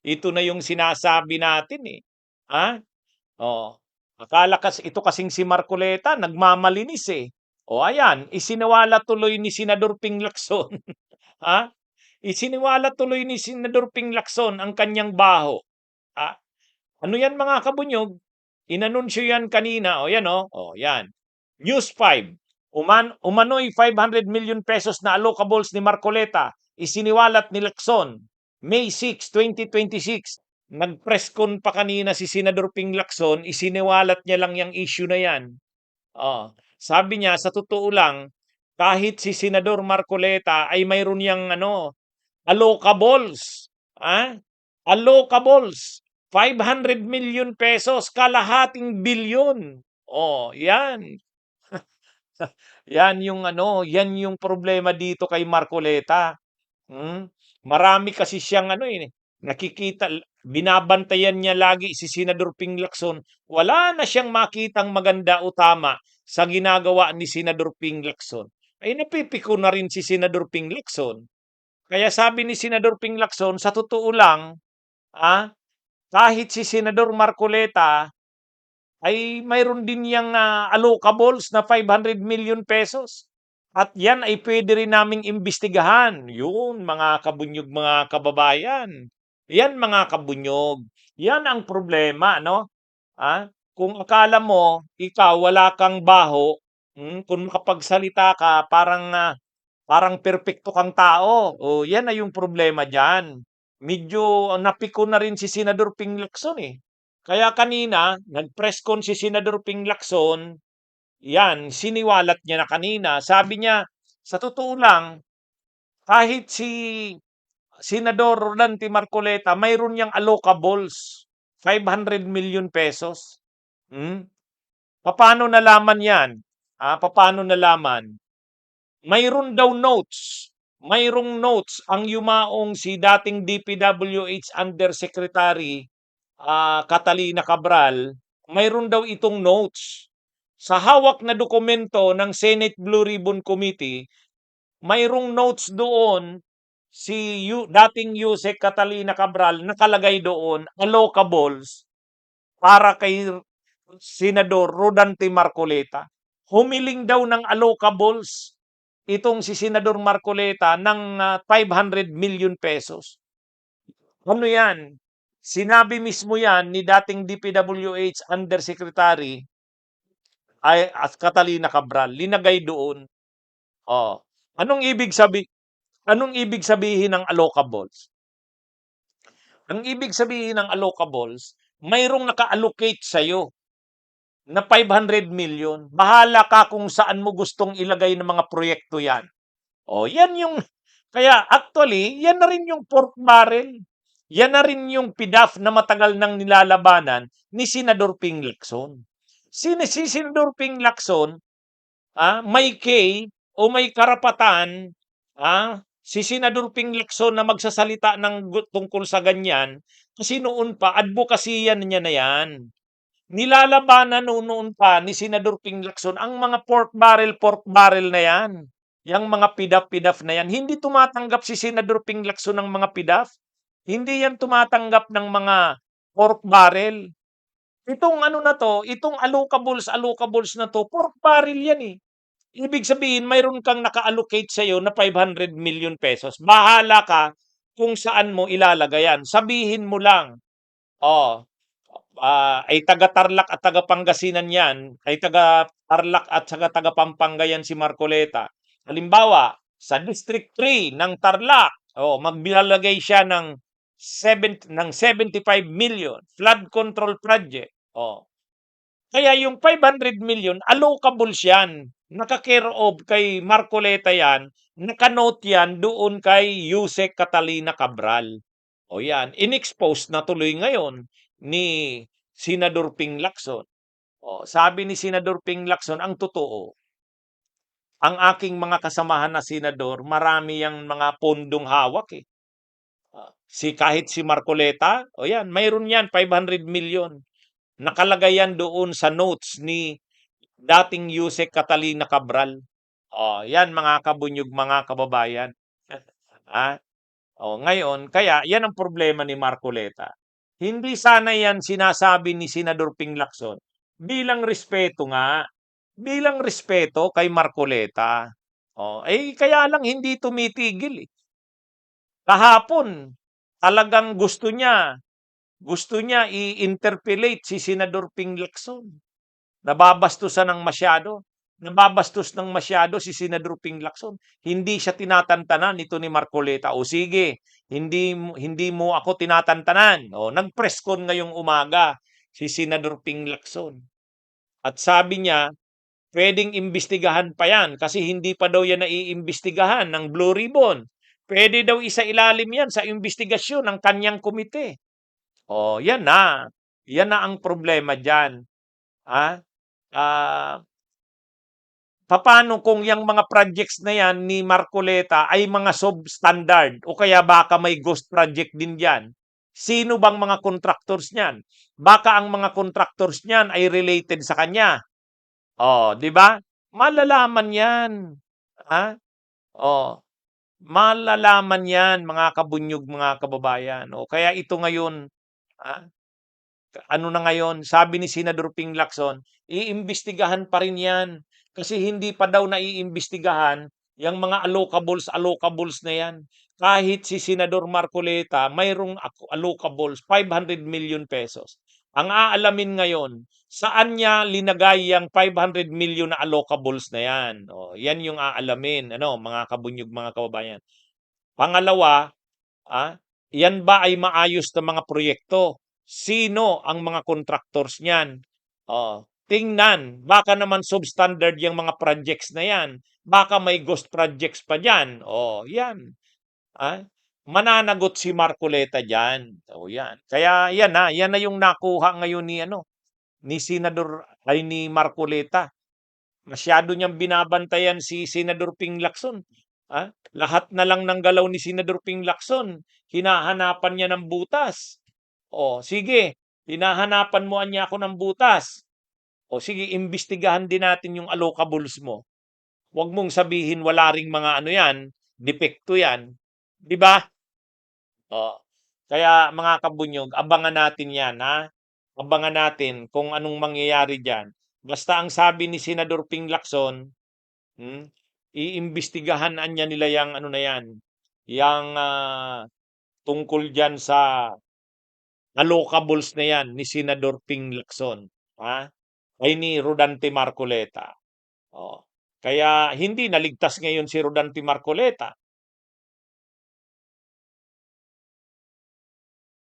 Ito na yung sinasabi natin eh. Ha? Oh. Akala kasi ito kasing si Marcoleta nagmamalinis eh. O ayan, isiniwala tuloy ni Senador Ping Lacson. Ha? Isiniwala tuloy ni Senador Ping Lacson ang kanyang baho. Ha? Ano yan mga kabunyog? Inanunsyo yan kanina. O yan o. O yan. News 5. Umano'y 500 million pesos na allocables ni Marcoleta. Isiniwalat ni Lacson. May 6, 2026. Nag-press con pa kanina si Senador Ping Lacson. Isiniwalat niya lang yung issue na yan. Oh, sabi niya sa totoo lang, kahit si Senador Marcoleta ay mayroon yang allocables. Ah? Allocables. 500 million pesos, kalahating bilyon. Oh, yan. Yan yung problema dito kay Marcoleta. Hmm? Marami kasi siyang nakikita, binabantayan niya lagi si Senador Ping Lacson. Wala na siyang makitang maganda o tama sa ginagawa ni Senador Ping Lacson. Ay napipiko na rin si Senador Ping Lacson. Kaya sabi ni Senador Ping Lacson, sa totoo lang, kahit si Senador Marcoleta ay mayroon din yang allocables na 500 million pesos. At yan ay pwede rin naming imbestigahan. Yun, mga kabunyog, mga kababayan. Yan, mga kabunyog. Yan ang problema, no? Kung akala mo, ikaw, wala kang baho, kung makapagsalita ka, parang perpekto kang tao. O, yan ay yung problema dyan. Medyo napiko na rin si Senador Ping Lacson eh. Kaya kanina, nag-press con si Senador Ping Lacson, yan, siniwalat niya na kanina. Sabi niya, sa totoo lang, kahit si Senador Rolante Marcoleta, mayroon niyang allocables, 500 million pesos. Hmm? Paano nalaman yan? Paano nalaman? Mayroon daw notes. Mayroong notes ang yumaong si dating DPWH Undersecretary Catalina Cabral, mayroon daw itong notes. Sa hawak na dokumento ng Senate Blue Ribbon Committee, mayroong notes doon si dating Yusek Catalina Cabral, nakalagay doon allocables para kay Senador Rodante Marcoleta. Humiling daw ng allocables itong si Senador Marcoleta ng 500 million pesos. Ano yan? Sinabi mismo yan ni dating DPWH Undersecretary at Catalina Cabral. Linagay doon. Oh. Anong ibig sabi Anong ibig sabihin ng allocables? Ang ibig sabihin ng allocables, mayroong naka-allocate sa iyo na 500 million. Bahala ka kung saan mo gustong ilagay ng mga proyekto yan. O, yan yung, kaya actually, yan na rin yung pork barrel. Yan na rin yung PDAF na matagal nang nilalabanan ni Senador Ping Lacson. Si Senador Ping Lacson, may kay o may karapatan, si Senador Ping Lacson na magsasalita ng tungkol sa ganyan kasi noon pa, advocacy yan niya na yan. Nilalabanan noon pa ni Senador Ping Lacson ang mga pork barrel na yan. Yang mga pidaf na yan. Hindi tumatanggap si Senador Ping Lacson ng mga pidaf. Hindi yan tumatanggap ng mga pork barrel. Itong itong allocables na to, pork barrel yan eh. Ibig sabihin, mayroon kang naka-allocate sa'yo na 500 million pesos. Bahala ka kung saan mo ilalagay yan. Sabihin mo lang, oh, ay taga-Tarlac at taga-Pangasinan yan, ay taga-Tarlac at taga-Pampanga yan si Marcoleta. Halimbawa, sa District 3 ng Tarlac, magbilalagay siya ng 75 million flood control project. Kaya yung 500 million, allocables yan. Naka-care of kay Marcoleta yan, naka-note yan doon kay Yusek Catalina Cabral. O yan, in-expose na tuloy ngayon ni Senador Ping Lacson. Sabi ni Senador Ping Lacson, ang totoo, ang aking mga kasamahan na senador, marami yang mga pondong hawak eh. Kahit si Marcoleta, yan, mayroon yan, 500 million. Nakalagay yan doon sa notes ni dating Yusek Catalina Cabral. Yan mga kabunyog, mga kababayan. Ngayon, kaya yan ang problema ni Marcoleta. Hindi sana yan sinasabi ni Senador Ping Lacson bilang respeto nga, bilang respeto kay Marcoleta. Kaya lang hindi tumitigil eh. Kahapon, talagang gusto niya i-interpellate si Senador Ping Lacson. Nababastusan ng masyado. Nababastos ng masyado si Senador Ping Lacson. Hindi siya tinatantanan nito ni Marcoleta. O sige, hindi mo ako tinatantanan. Nag-press con ngayong umaga si Senador Ping Lacson. At sabi niya, pwedeng imbestigahan pa yan kasi hindi pa daw yan naiimbestigahan ng Blue Ribbon. Pwede daw isa ilalim yan sa investigasyon ng kanyang komite. Yan na. Yan na ang problema dyan. Ah, ah, paano kung yung mga projects na yan ni Marcoleta ay mga substandard o kaya baka may ghost project din diyan? Sino bang mga contractors niyan? Baka ang mga contractors niyan ay related sa kanya. 'Di ba? Malalaman 'yan. Ha? Oh, malalaman 'yan mga kabunyog, mga kababayan. Kaya ito ngayon, ah, ano na ngayon, sabi ni Senador Ping Lacson, iimbestigahan pa rin yan. Kasi hindi pa daw naiimbestigahan yung mga allocables na yan. Kahit si Senador Marcoleta, mayroong allocables, 500 million pesos. Ang aalamin ngayon, saan niya linagay yung 500 million na allocables na yan? Yan yung aalamin, mga kabunyog, mga kababayan. Pangalawa, yan ba ay maayos na mga proyekto? Sino ang mga contractors niyan? Tingnan, baka naman substandard yung mga projects na yan. Baka may ghost projects pa diyan. Yan. Ah, mananagot si Marcoleta diyan. Yan. Kaya yan na yung nakuha ngayon ni Senador ay ni Marcoleta. Masyado niyang binabantayan si Senador Ping Lacson. Lahat na lang ng galaw ni Senador Ping Lacson, hinahanapan niya ng butas. Sige, hinahanapan mo niya ako ng butas. Sige, imbestigahan din natin yung allocables mo. Huwag mong sabihin wala ring mga ano yan, depekto yan. 'Di ba? Oh. Kaya mga kabunyog, abangan natin yan, ha? Abangan natin kung anong mangyayari diyan. Basta ang sabi ni Senador Ping Lacson, iimbestigahan niya nila yang ano na yan, yang tungkol diyan sa allocables na yan ni Senador Ping Lacson, ha? Ay ni Rodante Marcoleta. Kaya hindi naligtas ngayon si Rodante Marcoleta